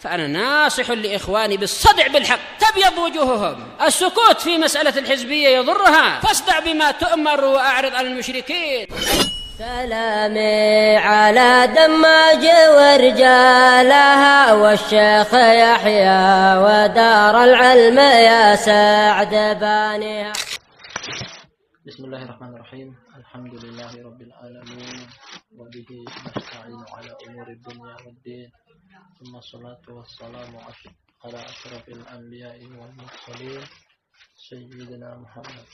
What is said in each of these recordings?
فأنا ناصح لإخواني بالصدع بالحق تبيض وجوههم. السكوت في مسألة الحزبية يضرها، فاصدع بما تؤمر وأعرض عن المشركين. سلامي على دماج ورجالها والشيخ يحيى ودار العلم يا سعد بانيها. بسم الله الرحمن الرحيم. الحمد لله رب العالمين وبه نستعين على أمور الدنيا والدين، ثم الصلاة والسلام على أشرف الأنبياء والمرسلين سيدنا محمد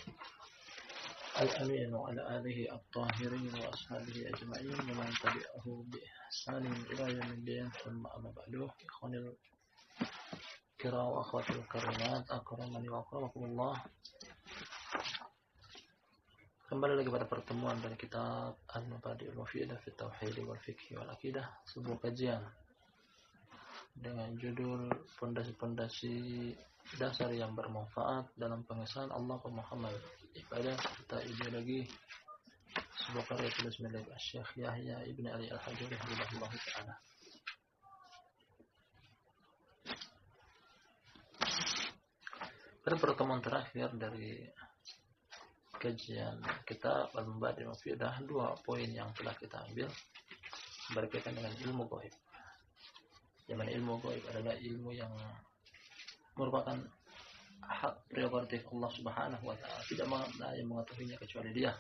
الأمين وعلى آله الطاهرين وأصحابه أجمعين ومن تبعه بإحسان إلى يوم الدين. ثم أما بعد، إخواني الكرام وأخواتي الكريمات أكرمني وأكرمكم الله. Kembali lagi pada pertemuan dari kitab Al-Mabadi'ul Mufidah fi Tauhid wal Fiqh wal Aqidah, sebuah kajian dengan judul Pondasi-pondasi dasar yang bermanfaat dalam pengesahan Allah pemahaman ibadah serta ideologi, sebuah karya tulis milik Syekh Yahya Ibn Ali Al-Hajuri rahimahullah ta'ala. Pada pertemuan terakhir dari kajian kitab Al-Mabadi'ul Mufidah, dua poin yang telah kita ambil berkaitan dengan ilmu gaib. Yang mana ilmu gaib adalah ilmu yang merupakan hak prerogatif Allah Subhanahu wa ta'ala, tidak ada yang mengetahuinya kecuali Dia.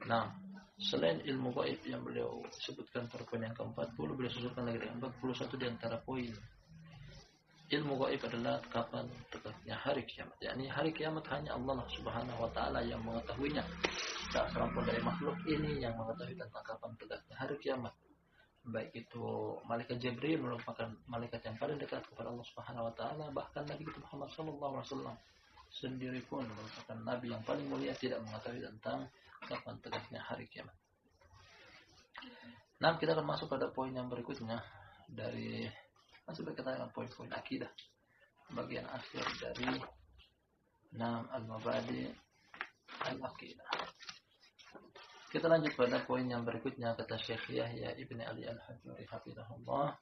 Nah, selain ilmu gaib yang beliau sebutkan pada poin yang ke-40, beliau susulkan lagi dengan 41 di antara poin. Ilmu gaib adalah kapan tegaknya hari kiamat. Yakni hari kiamat hanya Allah Subhanahu wa ta'ala yang mengetahuinya. Tak seorang pun dari makhluk ini yang mengetahui tentang kapan tegaknya hari kiamat. Baik itu malaikat Jibril merupakan malaikat yang paling dekat kepada Allah Subhanahu wa ta'ala, bahkan Nabi Muhammad sallallahu alaihi wasallam sendiri pun merupakan nabi yang paling mulia, tidak mengetahui tentang kapan tegaknya hari kiamat. Nah, kita akan masuk pada poin yang berikutnya dari masih berkaitan dengan poin-poin akidah, bagian akhir dari Al-Mabadi Al-Aqidah. Kita lanjut pada poin yang berikutnya, kata Syekh Yahya Ibn Ali Al-Hajuri hafizahullah,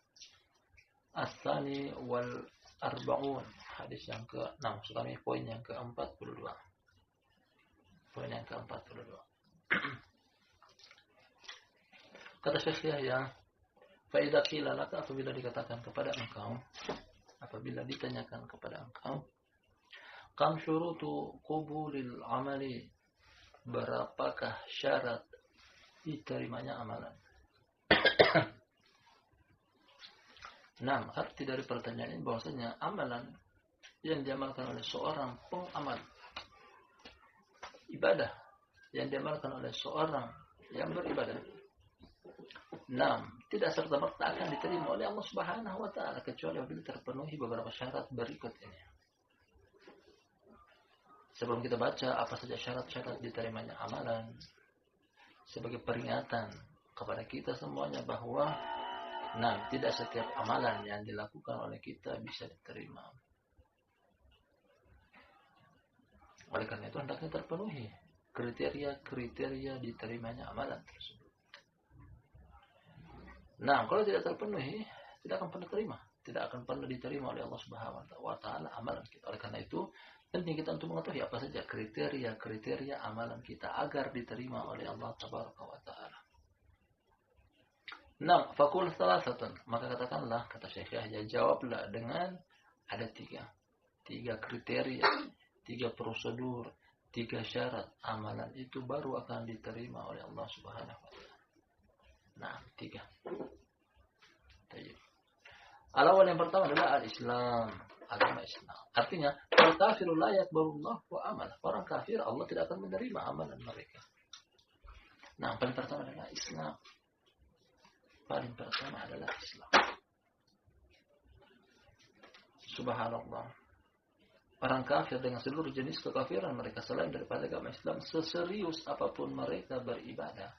As-Sani wal Arba'un, hadis yang ke-6, kami poin yang ke-42. Poin yang ke-42. Kata Syekh Yahya, Fa'idha qila laka, apabila dikatakan kepada engkau, apabila ditanyakan kepada engkau, kam syurutu qubulil amali, berapakah syarat diterimanya amalan? Nah, arti dari pertanyaan ini bahwasanya amalan yang diamalkan oleh seorang pengamal, ibadah yang diamalkan oleh seorang yang beribadah, tidak serta-merta akan diterima oleh Allah Subhanahu wa ta'ala kecuali apabila terpenuhi beberapa syarat berikut ini. Sebelum kita baca apa saja syarat-syarat diterimanya amalan, sebagai peringatan kepada kita semuanya bahwa tidak setiap amalan yang dilakukan oleh kita bisa diterima. Oleh karena itu hendaknya terpenuhi kriteria-kriteria diterimanya amalan tersebut. Kalau tidak terpenuhi, tidak akan pernah terima, tidak akan pernah diterima oleh Allah Subhanahu wa ta'ala amalan kita. Oleh karena itu penting kita untuk mengetahui apa saja kriteria-kriteria amalan kita agar diterima oleh Allah Tabaraka wa ta'ala. Fakul salasatan, maka katakanlah, kata Syekh Yahya, jawablah dengan ada tiga kriteria, 3 prosedur, 3 syarat amalan itu baru akan diterima oleh Allah Subhanahu wa ta'ala. 3. Al-awwal, yang pertama adalah al-Islam, agama Islam. Artinya, al-kafiru la yaqbalullah wa amal. Orang kafir Allah tidak akan menerima amalan mereka. Paling pertama adalah Islam. Paling pertama adalah Islam. Subhanallah. Orang kafir dengan seluruh jenis kekafiran mereka selain daripada agama Islam, seserius apapun mereka beribadah,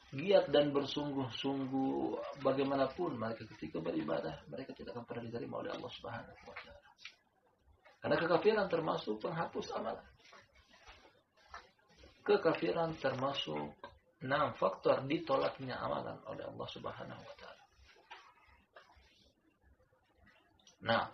giat dan bersungguh-sungguh bagaimanapun mereka ketika beribadah, mereka tidak akan pernah diterima oleh Allah Subhanahu wa ta'ala. Karena kekafiran termasuk penghapus amalan. Kekafiran termasuk faktor ditolaknya amalan oleh Allah Subhanahu wa ta'ala. Nah,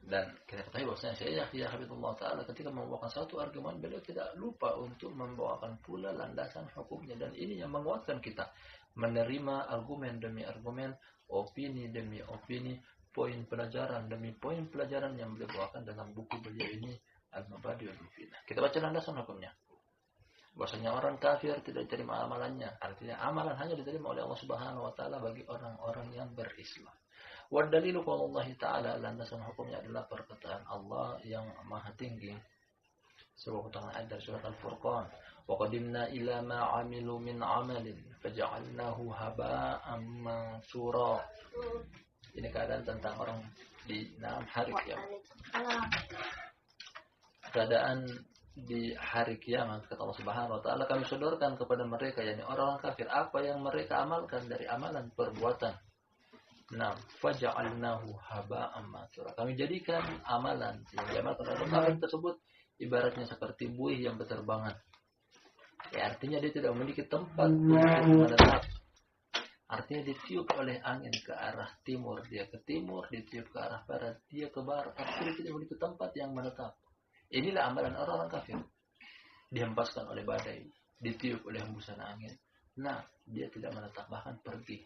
dan kita ketahui bahwasanya Syekh Yahya Habibullah Ta'ala ketika membawakan satu argumen, beliau tidak lupa untuk membawakan pula landasan hukumnya. Dan ini yang menguatkan kita menerima argumen demi argumen, opini demi opini, poin pelajaran demi poin pelajaran yang beliau bawakan dalam buku beliau ini, Al-Mabadi wal-Mufidah. Kita baca landasan hukumnya. Bahwasanya orang kafir tidak diterima amalannya. Artinya amalan hanya diterima oleh Allah Subhanahu wa taala bagi orang-orang yang berislam. Wa dalilu qaulullah ta'ala, landasan hukumnya adalah perkataan Allah yang Maha Tinggi. Sebuah potongan ayat dari surat Al-Furqan. Wa qadimna ila ma 'amilu min 'amalin faj'alnahu haba'an mansura. Ini keadaan tentang orang di hari kiamat. Keadaan di hari kiamat, kata Allah Subhanahu wa taala, kami sodorkan kepada mereka, yakni orang-orang kafir, apa yang mereka amalkan dari amalan perbuatan. Nah, faja'alnahu haba'an mansura. Kami jadikan amalan yang diamalkan oleh orang tersebut ibaratnya seperti buih yang berterbangan. Ya, artinya dia tidak memiliki tempat untuk menetap. Artinya ditiup oleh angin ke arah timur, dia ke timur, ditiup ke arah barat, dia ke barat. Artinya tidak memiliki tempat yang menetap. Inilah amalan orang-orang kafir. Dihempaskan oleh badai, ditiup oleh hembusan angin. Nah, dia tidak menetap, bahkan pergi.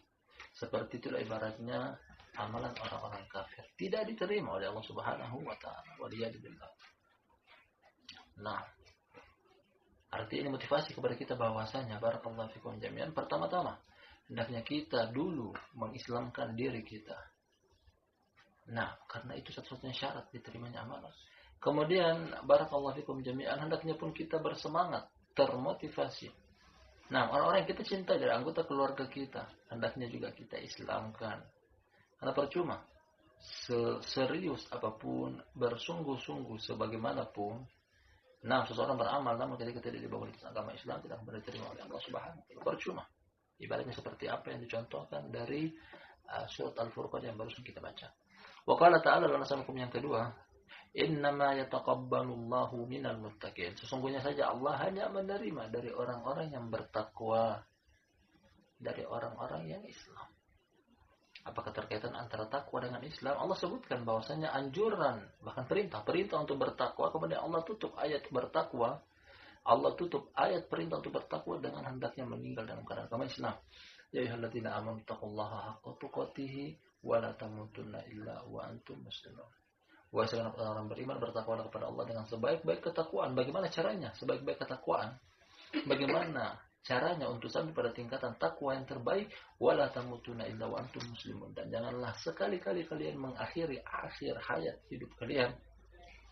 Seperti itulah ibaratnya amalan orang-orang kafir. Tidak diterima oleh Allah Subhanahu wa taala. Waliyadillah. Nah, arti ini motivasi kepada kita bahwasanya barakallahu fikum jami'an, pertama-tama hendaknya kita dulu mengislamkan diri kita. Nah, karena itu satu-satunya syarat diterimanya amalan. Kemudian barakallahu fikum jami'an, hendaknya pun kita bersemangat, termotivasi. Nah, orang-orang yang kita cintai dari anggota keluarga kita, hendaknya juga kita islamkan. Karena percuma serius apapun, bersungguh-sungguh sebagaimanapun, nah, seseorang beramal namun ketika tidak dibawa di agama Islam, tidak boleh diterima oleh Allah Subhanahu wa taala. Percuma. Ibaratnya seperti apa yang dicontohkan dari surat Al-Furqan yang baru kita baca. Wa qala ta'ala, landasan hukum yang kedua, innama yataqabbalullahu minal muttaqin. Sesungguhnya saja Allah hanya menerima dari orang-orang yang bertakwa, dari orang-orang yang Islam. Apakah terkaitan antara takwa dengan Islam? Allah sebutkan bahwasanya anjuran, bahkan perintah untuk bertakwa, kemudian Allah tutup ayat bertakwa, Allah tutup ayat perintah untuk bertakwa dengan hendaknya meninggal dalam keadaan agama Islam. Ya ayyuhalladzina amanu taqullaha haqqa tuqatih wa la tamutunna illa wa antum muslimun. Wahai orang beriman, bertakwalah kepada Allah dengan sebaik-baik ketakwaan. Bagaimana caranya? Sebaik-baik ketakwaan. Bagaimana caranya untuk sampai pada tingkatan takwa yang terbaik? Wala tamutunna illa wa antum muslimun. Dan janganlah sekali-kali kalian mengakhiri akhir hayat hidup kalian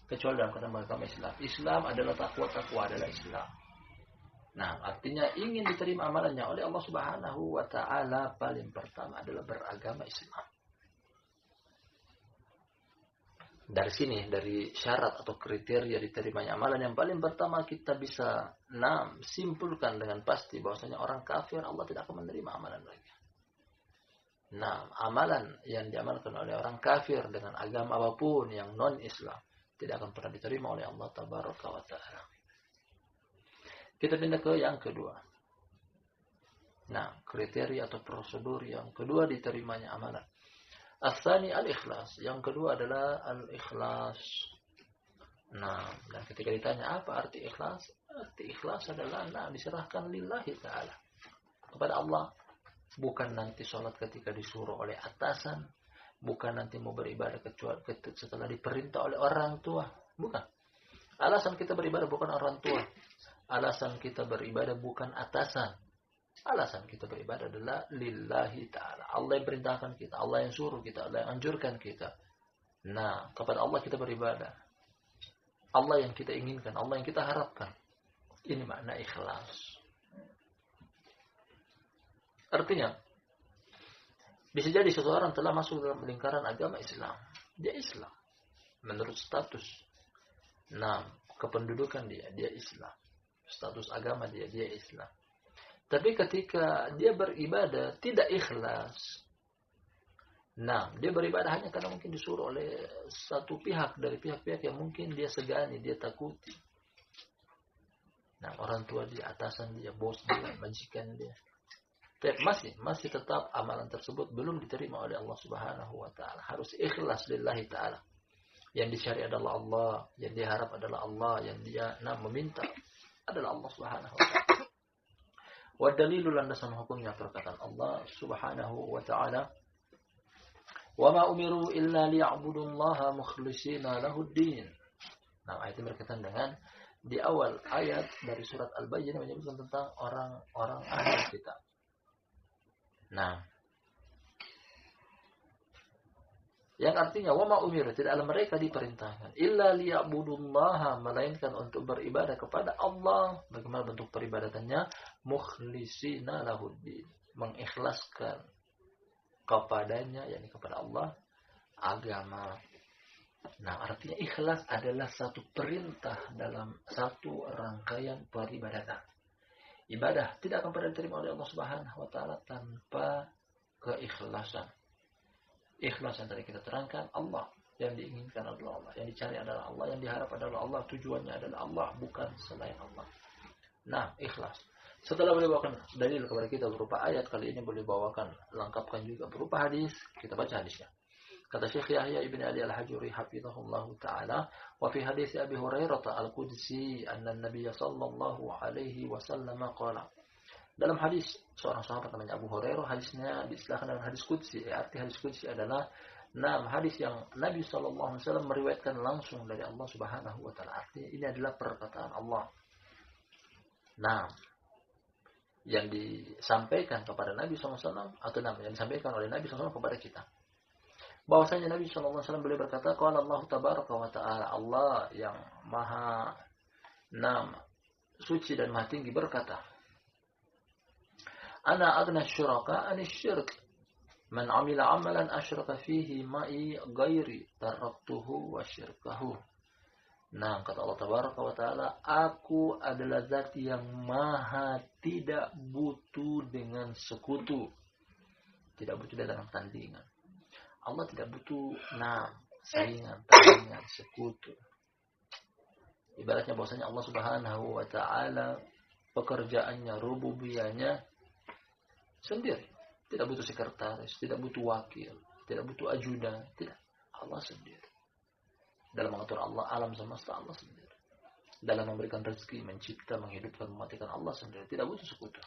kecuali dalam keadaan beragama Islam. Islam adalah takwa adalah Islam. Nah, artinya ingin diterima amalannya oleh Allah Subhanahu wa taala, paling pertama adalah beragama Islam. Dari sini, dari syarat atau kriteria diterimanya amalan yang paling pertama kita bisa simpulkan dengan pasti bahwasanya orang kafir Allah tidak akan menerima amalan mereka. Nah, amalan yang diamalkan oleh orang kafir dengan agama apapun yang non-Islam tidak akan pernah diterima oleh Allah Tabaraka wa Ta'ala. Kita pindah ke yang kedua. Nah, kriteria atau prosedur yang kedua diterimanya amalan. As-tsani al-ikhlas. Yang kedua adalah al-ikhlas. Nah, dan ketika ditanya apa arti ikhlas? Arti ikhlas adalah diserahkan lillahi ta'ala, kepada Allah. Bukan nanti sholat ketika disuruh oleh atasan, bukan nanti mau beribadah kecuali setelah diperintah oleh orang tua. Bukan. Alasan kita beribadah bukan orang tua. Alasan kita beribadah bukan atasan. Alasan kita beribadah adalah lillahi ta'ala. Allah yang perintahkan kita, Allah yang suruh kita, Allah yang anjurkan kita. Nah, kepada Allah kita beribadah. Allah yang kita inginkan, Allah yang kita harapkan. Ini makna ikhlas. Artinya, bisa jadi seseorang telah masuk dalam lingkaran agama Islam. Dia Islam. Menurut status. Nah, kependudukan dia Islam. Status agama dia Islam. Tapi ketika dia beribadah tidak ikhlas. Nah, dia beribadah hanya karena mungkin disuruh oleh satu pihak dari pihak-pihak yang mungkin dia segani, dia takuti. Nah, orang tua dia, atasan dia, bos dia, majikan dia. Tapi masih tetap amalan tersebut belum diterima oleh Allah Subhanahu wa taala. Harus ikhlas lillahi taala. Yang dicari adalah Allah, yang diharap adalah Allah, yang dia meminta adalah Allah Subhanahu wa taala. Wa dalilu landasan hukumnya perkataan Allah Subhanahu wa taala, "Wa ma umiru illa liya'budullaha mukhlishina lahud-din." Nah, ayat ini berkaitan dengan di awal ayat dari surat Al-Bayyinah menyebutkan tentang orang-orang ahli kitab. Nah, yang artinya wama umiru, tidaklah mereka diperintahkan illa liya'budullaha, melainkan untuk beribadah kepada Allah. Bagaimana bentuk peribadatannya? Mukhlishina lahuddin, mengikhlaskan kepadanya, yakni kepada Allah, agama. Nah, artinya ikhlas adalah satu perintah dalam satu rangkaian peribadatan. Ibadah tidak akan pernah diterima oleh Allah Subhanahu wa taala tanpa keikhlasan. Ikhlas yang tadi kita terangkan, Allah yang diinginkan adalah Allah, yang dicari adalah Allah, yang diharap adalah Allah, tujuannya adalah Allah, bukan selain Allah. Nah, ikhlas. Setelah boleh bawakan dalil kepada kita berupa ayat, kali ini boleh bawakan, lengkapkan juga berupa hadis. Kita baca hadisnya. Kata Syekh Yahya ibn Ali al-Hajuri hafizahullahu ta'ala, wa fi hadis Abi Hurairah al-Qudsi anna an-nabiy sallallahu alaihi wasallam qala. Dalam hadis seorang sahabat namanya Abu Hurairah, hadisnya diistilahkan dengan hadis qudsi. Arti hadis qudsi adalah hadis yang Nabi sallallahu alaihi wasallam meriwayatkan langsung dari Allah Subhanahu wa taala. Artinya ini adalah perkataan Allah. Yang disampaikan kepada Nabi sallallahu alaihi wasallam atau yang disampaikan oleh Nabi sallallahu alaihi wasallam kepada kita. Bahwasanya Nabi sallallahu alaihi wasallam beliau berkata, qala Allah tabaraka wa ta'ala, Allah yang maha suci dan maha tinggi berkata, ana aghna syuraka anis syirk, man amila amalan asyraka fihi ma'i ghairi taraktuhu wa syirkahu. Kata Allah tabaraka wa ta'ala, aku adalah zat yang maha tidak butuh dengan sekutu, tidak butuh dalam tandingan. Allah tidak butuh saingan, tandingan, sekutu. Ibaratnya bahwasanya Allah Subhanahu wa taala pekerjaannya, rububiyahnya sendiri. Tidak butuh sekretaris, tidak butuh wakil, tidak butuh ajudan, tidak. Allah sendiri. Dalam mengatur Allah alam semesta, Allah sendiri. Dalam memberikan rezeki, mencipta, menghidupkan, mematikan, Allah sendiri. Tidak butuh sekutu.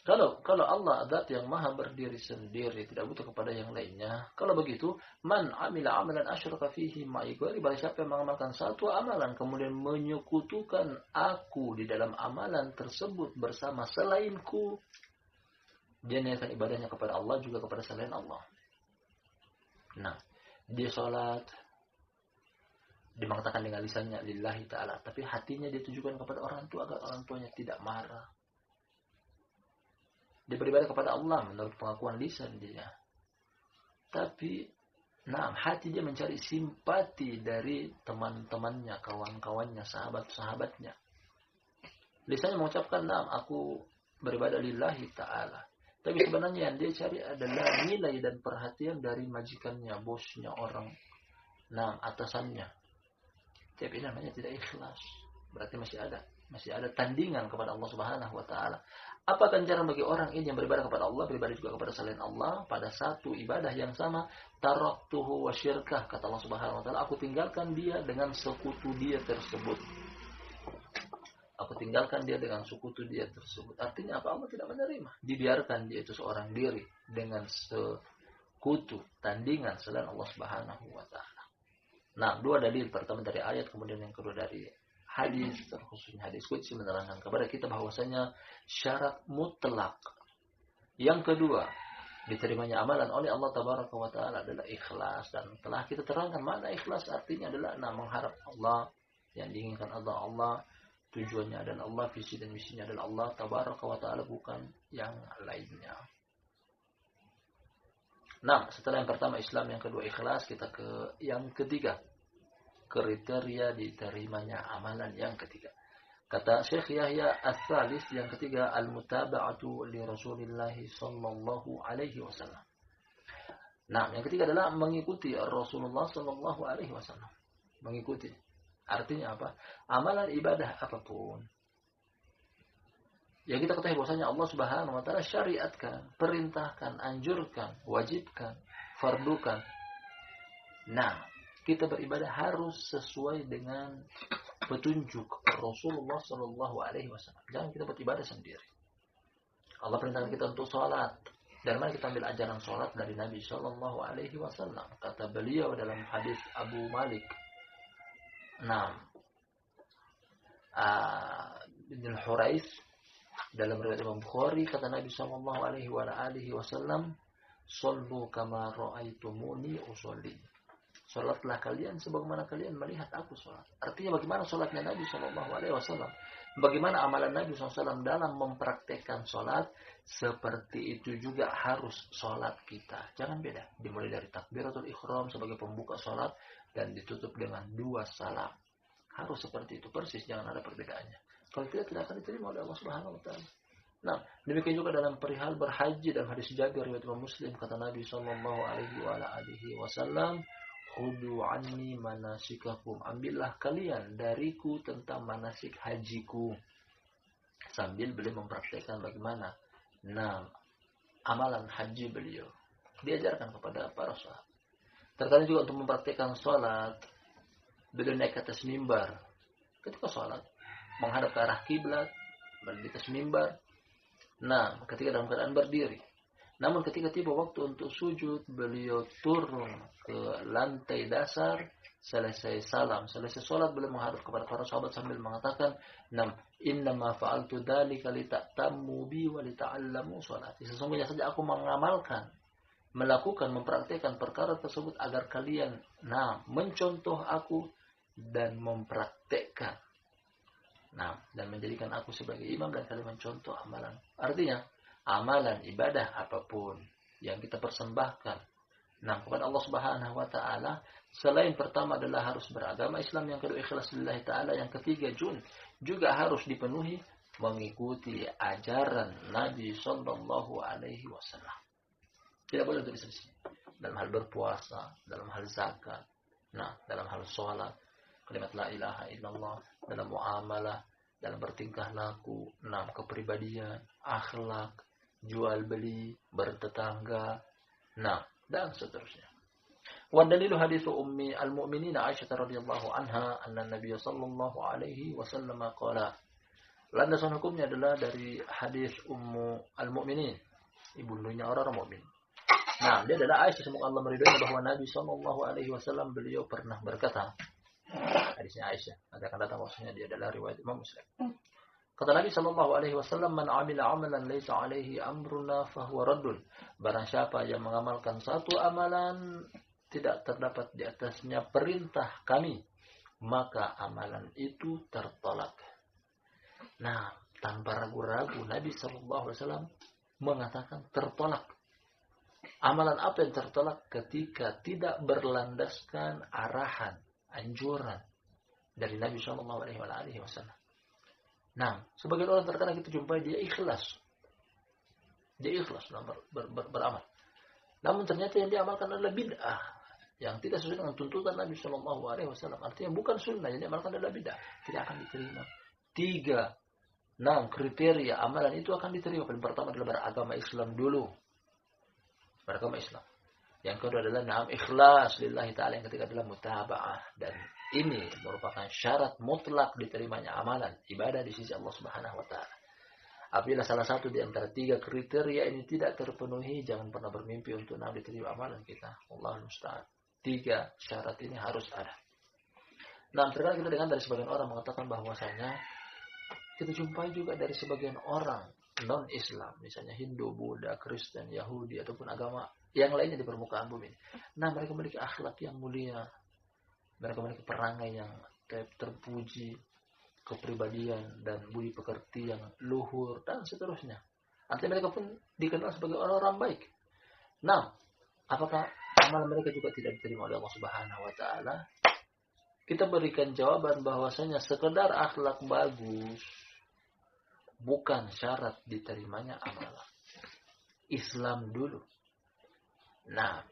Kalau Allah zat yang maha berdiri sendiri, tidak butuh kepada yang lainnya. Kalau begitu, man amila amalan asyraka fihi ma'i ghairi, barang siapa yang mengamalkan satu amalan kemudian menyekutukan aku di dalam amalan tersebut bersama selainku, dia niatkan ibadahnya kepada Allah juga kepada selain Allah. Dia salat, dia mengatakan dengan lisannya lillahi ta'ala, tapi hatinya dia tujukan kepada orang tua agar orang tuanya tidak marah. Dia beribadah kepada Allah menurut pengakuan lisan dia. Tapi, hati dia mencari simpati dari teman-temannya, kawan-kawannya, sahabat-sahabatnya. Lisannya mengucapkan, aku beribadah lillahi ta'ala. Tapi sebenarnya yang dia cari adalah nilai dan perhatian dari majikannya, bosnya, orang, atasannya. Tapi ini namanya tidak ikhlas. Berarti masih ada tandingan kepada Allah Subhanahu wa taala. Apa ganjaran bagi orang ini yang beribadah kepada Allah, beribadah juga kepada selain Allah pada satu ibadah yang sama? Taraktuhu wa syirkah, kata Allah Subhanahu wa taala, aku tinggalkan dia dengan sekutu dia tersebut. Aku tinggalkan dia dengan sekutu dia tersebut. Artinya apa? Allah tidak menerima. Dibiarkan dia itu seorang diri dengan sekutu, tandingan selain Allah Subhanahu wa taala. Dua dalil, pertama dari ayat, kemudian yang kedua dari hadis, terkhususnya hadis qudsi menerangkan kepada kita bahwasanya syarat mutlak yang kedua diterimanya amalan oleh Allah tabaraka wa taala adalah ikhlas. Dan telah kita terangkan makna ikhlas, artinya adalah mengharap Allah, yang diinginkan Allah, tujuannya adalah Allah, visi dan misinya adalah Allah tabaraka wa taala, bukan yang lainnya. Setelah yang pertama Islam, yang kedua ikhlas, kita ke yang ketiga, kriteria diterimanya amalan yang ketiga. Kata Syekh Yahya as-Salis, yang ketiga al-mutaba'atu li Rasulillah sallallahu alaihi wasallam. Yang ketiga adalah mengikuti Rasulullah sallallahu alaihi wasallam. Mengikuti. Artinya apa? Amalan ibadah apapun Ya kita ketahui bahwasanya Allah Subhanahu wa taala syariatkan, perintahkan, anjurkan, wajibkan, fardukan. Nah, kita beribadah harus sesuai dengan petunjuk Rasulullah sallallahu alaihi wasallam. Jangan kita beribadah sendiri. Allah perintahkan kita untuk salat. Dan mari kita ambil ajaran salat dari Nabi sallallahu alaihi wasallam. Kata beliau dalam hadis Abu Malik. Bin al-Hurais dalam riwayat Imam Bukhari kata Nabi sallallahu alaihi wasallam, "Shallu kama ra'aitumuni usolli." Salatlah kalian sebagaimana kalian melihat aku salat. Artinya bagaimana salatnya Nabi sallallahu alaihi wasallam? Bagaimana amalan Nabi SAW dalam mempraktekkan salat, seperti itu juga harus salat kita. Jangan beda. Dimulai dari takbiratul ihram sebagai pembuka salat dan ditutup dengan 2 salam. Harus seperti itu persis, jangan ada perbedaannya. Kalau tidak akan diterima oleh Allah Subhanahu wa taala. Nah, demikian juga dalam perihal berhaji dalam hadis Jabir riwayat Imam Muslim kata Nabi sallallahu alaihi wasallam, "Khudu anni manasikakum." Ambillah kalian dariku tentang manasik hajiku. Sambil beliau mempraktikkan bagaimana amalan haji beliau. Diajarkan kepada para sahabat. Terkadang juga untuk mempraktikkan salat, beliau naik ke atas mimbar. Ketika salat menghadap ke arah kiblat, berdiri di atas mimbar. Nah, ketika dalam keadaan berdiri. Namun ketika tiba waktu untuk sujud, beliau turun ke lantai dasar, selesai salam, selesai salat, beliau menghadap kepada para sahabat sambil mengatakan, "Innama fa'altu dzalika lita'tammu bi wa lita'allamu sholati." Sesungguhnya saja aku melakukan, mempraktikkan perkara tersebut agar kalian mencontoh aku dan mempraktekkan. Dan menjadikan aku sebagai imam dan kalian mencontoh amalan. Artinya, amalan ibadah apapun yang kita persembahkan kepada Allah Subhanahu wa taala, selain pertama adalah harus beragama Islam, yang kedua ikhlas lillahi taala, yang ketiga juga harus dipenuhi mengikuti ajaran Nabi sallallahu alaihi wasallam. Tidak boleh untuk diselisih dalam hal berpuasa, dalam hal zakat, dalam hal sholat, kalimat la ilaha illallah, dalam muamalah, dalam bertingkah laku, kepribadian, akhlak, jual beli, bertetangga, dan seterusnya. Wa dalilu hadithu ummi al-mu'minin Aisyah radhiyallahu anha anna Nabiy sallallahu alaihi wasallam qala. Landasan hukumnya adalah dari hadis Ummu al-Mu'minin, ibundunya orang mukmin. Dia adalah Aisyah, semoga Allah meridhoinya, bahwa Nabi sallallahu alaihi wasallam beliau pernah berkata, hadisnya Aisyah, nanti akan datang maksudnya, dia adalah riwayat Imam Muslim. Kata Nabi sallallahu alaihi wasallam, "Man 'amila 'amalan laisa 'alaihi amruna fahuwa raddun." Barang siapa yang mengamalkan satu amalan tidak terdapat di atasnya perintah kami, maka amalan itu tertolak. Tanpa ragu-ragu Nabi sallallahu alaihi wasallam mengatakan tertolak. Amalan apa yang tertolak? Ketika tidak berlandaskan arahan, anjuran dari Nabi sallallahu alaihi wasallam. Sebagian orang terkadang kita jumpai dia ikhlas dalam beramal. Namun ternyata yang diamalkan adalah bid'ah yang tidak sesuai dengan tuntutan Nabi sallallahu alaihi wasallam. Artinya bukan sunnah, yang diamalkan adalah bid'ah, tidak akan diterima. 3 kriteria amalan itu akan diterima. Yang pertama adalah beragama Islam dulu. Beragama Islam. Yang kedua adalah ikhlas lillahi ta'ala. Yang ketiga adalah mutaba'ah. Dan ini merupakan syarat mutlak diterimanya amalan ibadah di sisi Allah Subhanahu wa taala. Apabila salah satu di antara 3 kriteria ini tidak terpenuhi, jangan pernah bermimpi untuk diterima amalan kita. Allahul musta'an. 3 syarat ini harus ada. Terkadang kita dengar dari sebagian orang mengatakan bahwasanya kita jumpai juga dari sebagian orang non-Islam, misalnya Hindu, Buddha, Kristen, Yahudi, ataupun agama yang lainnya di permukaan bumi. Mereka memiliki akhlak yang mulia, mereka memiliki perangai yang terpuji, kepribadian dan budi pekerti yang luhur, dan seterusnya. Artinya mereka pun dikenal sebagai orang-orang baik. Apakah amalan mereka juga tidak diterima oleh Allah Subhanahu wa taala? Kita berikan jawaban bahwasanya sekedar akhlak bagus bukan syarat diterimanya amalan. Islam dulu.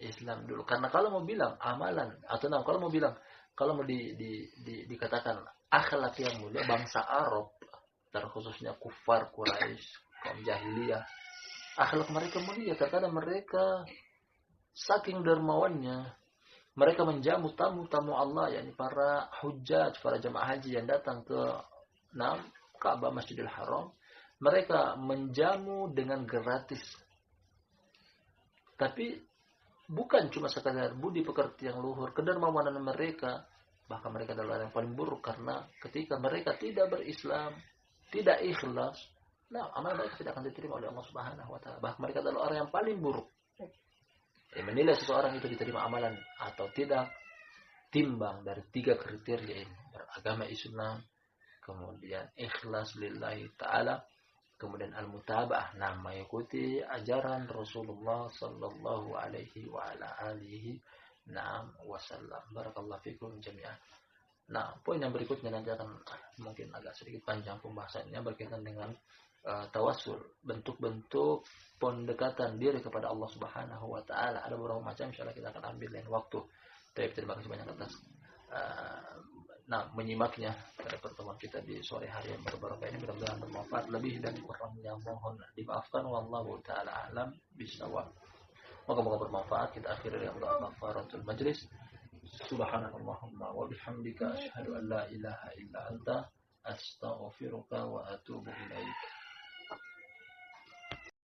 Islam dulu. Karena kalau mau bilang amalan atau kalau mau dikatakan akhlak yang mulia, bangsa Arab terkhususnya kufar Quraisy, kaum jahiliyah, akhlak mereka mulia. Terkadang mereka saking dermawannya, mereka menjamu tamu-tamu Allah, yakni para hujjaj, para jamaah haji yang datang ke Ka'bah Masjidil Haram. Mereka menjamu dengan gratis. Tapi bukan cuma sekadar budi pekerti yang luhur, kedermawanan mereka, bahkan mereka adalah yang paling buruk, karena ketika mereka tidak berislam, tidak ikhlas, amal mereka tidak akan diterima oleh Allah Subhanahu wa taala. Bahkan mereka adalah orang yang paling buruk. Menilai seseorang itu diterima amalan atau tidak timbang dari 3 kriteria ini: beragama Islam, kemudian ikhlas lillahi ta'ala, kemudian al-mutaba'ah, mengikuti ajaran Rasulullah sallallahu alaihi wa ala alihi wasallam. Barakallahu fikum jami'an. Poin yang berikutnya nanti akan mungkin agak sedikit panjang pembahasannya, berkaitan dengan tawassul, bentuk-bentuk pendekatan diri kepada Allah Subhanahu wa taala. Ada beberapa macam, insyaallah kita akan ambil lain waktu. Terima kasih banyak atas menyimaknya pada pertemuan kita di sore hari yang berbarokah ini. Mudah-mudahan bermanfaat. Lebih dan kurangnya mohon dimaafkan. Wallahu taala alam bisawab. Moga-moga bermanfaat. Kita akhiri dengan doa kafaratul majlis. Subhanallahumma wa bihamdika asyhadu an la ilaha illa anta astaghfiruka wa atubu ilaik.